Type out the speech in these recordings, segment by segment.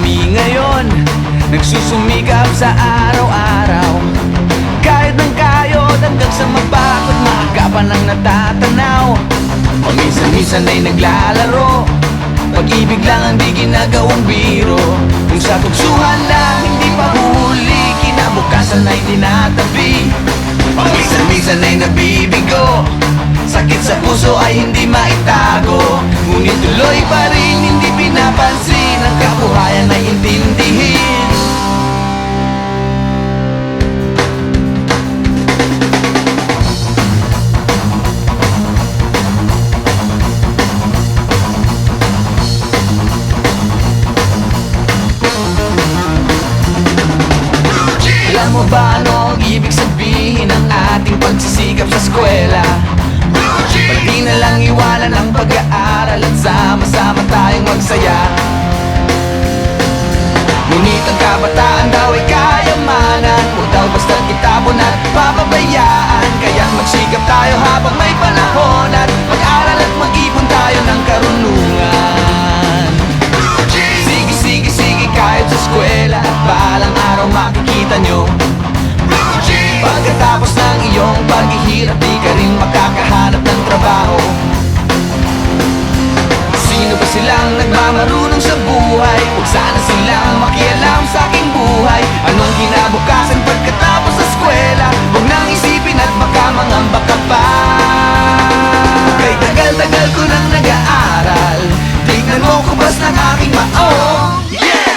Kami ngayon nagsusumikap sa araw-araw, kahit ng kayod hanggang sa mabakot, maagapan ang natatanaw. Paminsan-minsan ay naglalaro, pag-ibig lang ang di ginagawang biro. Kung sa tuksuhan lang hindi pa huli, kinabukasan ay tinatabi. Paminsan-minsan ay nabibigo, sakit sa puso ay hindi maitago. Ngunit tuloy pa rin hindi pinapansin, ang kabuhayan ay intindihin. Alam mo ba ano ang ibig sabihin ng ating pagsisikap sa eskwela? Pati na lang iwanan ang pag-aaral at sama-sama tayong magsaya. Ngunit ang kabataan daw ay kayamanan, huwag daw basta't kitapon at papabayaan. Kaya't magsikap tayo habang may panahon, at mag-aral at mag-ipon tayo ng karunungan. Sige, sige, sige kahit sa eskwela, at balang araw makikita nyo. Pagkatapos ng iyong paghihirap, di ka rin makakahanap ng trabaho. Sino ba silang nagmamarunong sa buhay? Huwag sana silang makialam sa aking buhay. Anong kinabukasan pagkatapos sa eskwela? Huwag nang isipin at baka mangamba ka pa. Kay tagal-tagal ko nang nag-aaral, tignan mo kubas ng aking maong.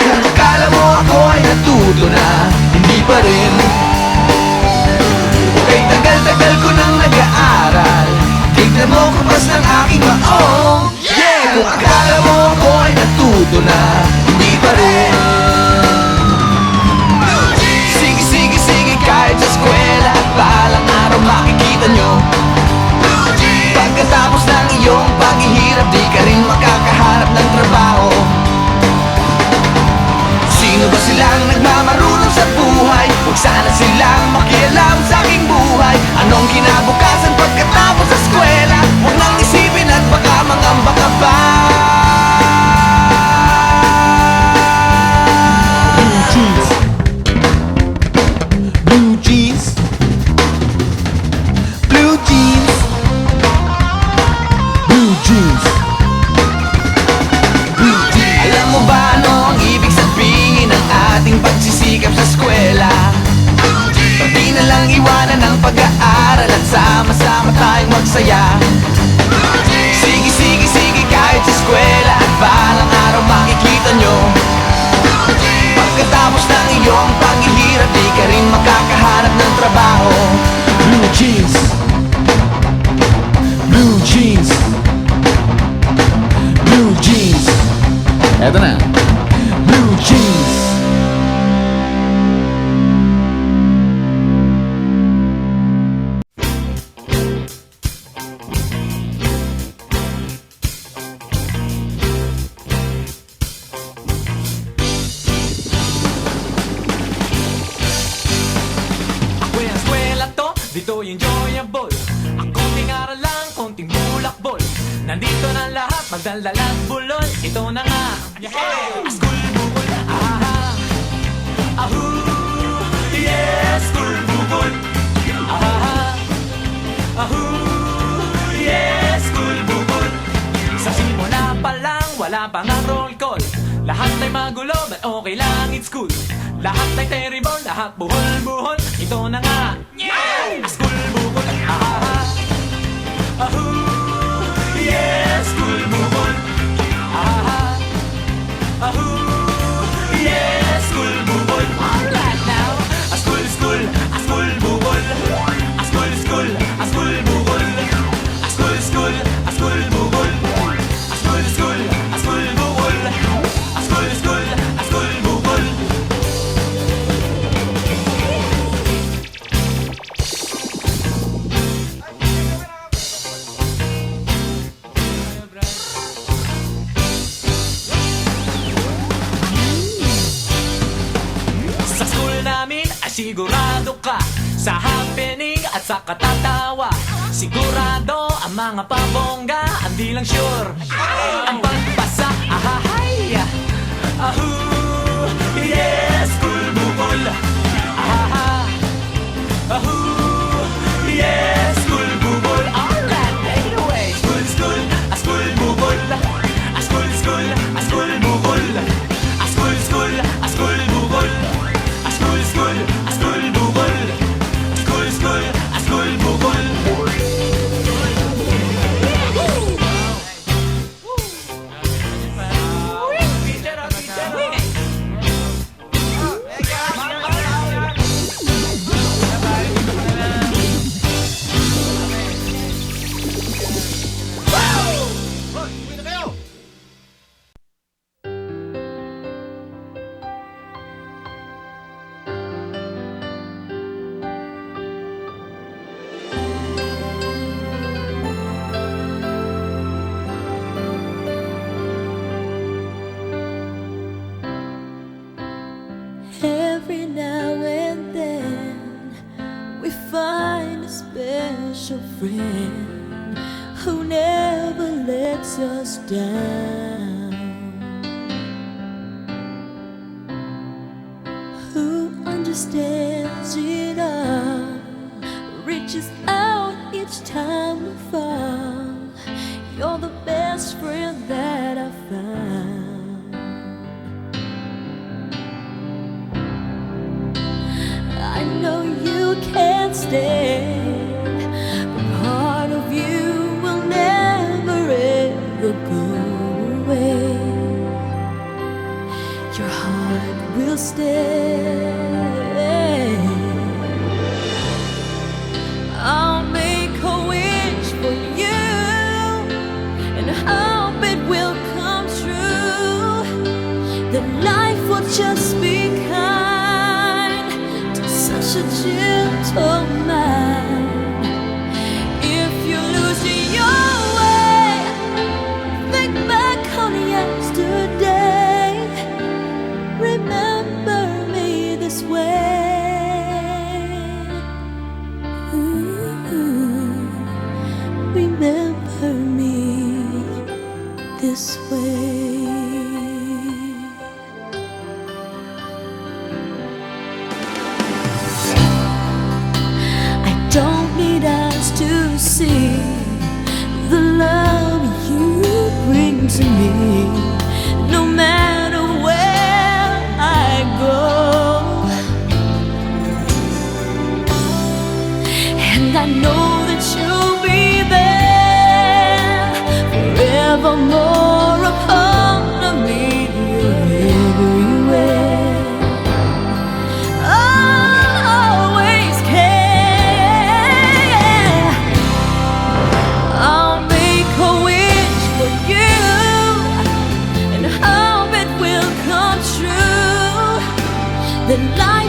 Kung akala mo ako ay natuto na, hindi pa rin. Kay tagal-tagal ko nang nag-aaral, tignan mo kubas ng aking maong. Kung akala mo ako ay natuto na, hindi pa rin. Sige, sige, sige kahit sa eskwela, at balang araw makikita nyo. Pagkatapos ng iyong paghihirap, di ka rin makakahanap ng trabaho. Sino ba silang nagmamarunong sa buhay? Huwag sana silang makialam sa aking buhay. Anong kinabukasan pagkatapos sa eskwela? Huwag nang isipin at baka mangamba ka pa. Blue jeans, blue jeans, blue jeans, blue jeans. Alam mo ba ano ang ibig sabihin ng ating pagsisikap sa eskwela? Pati na lang iwanan ang pag-aaral at sama-sama tayong magsaya. Sige, sige, sige kahit sa eskwela, at balang araw makikita nyo. Pagkatapos ng iyong paghihirap, di ka rin makakahanap ng trabaho. Blue jeans, blue jeans, blue jeans. Eto na, blue jeans. Dito enjoyable, ang konting aral lang, konting bulakbol. Nandito na lahat, magdaldalag bulol. Ito na nga, school bukol. Ah, ahu, yes, school bukol. Ah, ahu, yes, school bukol. Sa simula pa lang, wala pang ang roll call. Lahat ay magulo, but okay lang, it's cool. Lahat ay terrible, lahat buhol-buhol. Ito na nga, school bukol. Ah, ahu, yes, school bukol. Ah, ahu, yes, school bukol. Alright now, a school, school, a school bukol. A school, school, a school bukol. A school, school, a school bukol. A school, school, a school bukol. A school, school, a school bukol. Sa school namin ay sigurado ka sa happening at sa katatawa. Sigurado ang mga pabongga, hindi lang sure ang pagpasa. Ahahay, ahu, yes, school bukol. Ah, ahoo, yes, school bukol. Alright, take it away. School, school, a school bukol. A school, school, a school bukol. A school, school, a school bukol. A school, school, a school bukol. School, school, a school bukol. Every now and then we find a special friend who never lets us down, who understands it all, reaches out each time we fall. You're the best friend that I found. I know you can't stand, but part of you will never ever go away. Your heart will stay. I'll make a wish for you and hope it will come true, that life will just be kind to such a gentle man. If you lose your way, think back on yesterday. Remember me this way. Ooh, remember me this way. Don't need us to see the love you bring to me, no matter where I go. And I know that you'll be there forevermore, a part of me. You're everywhere. The light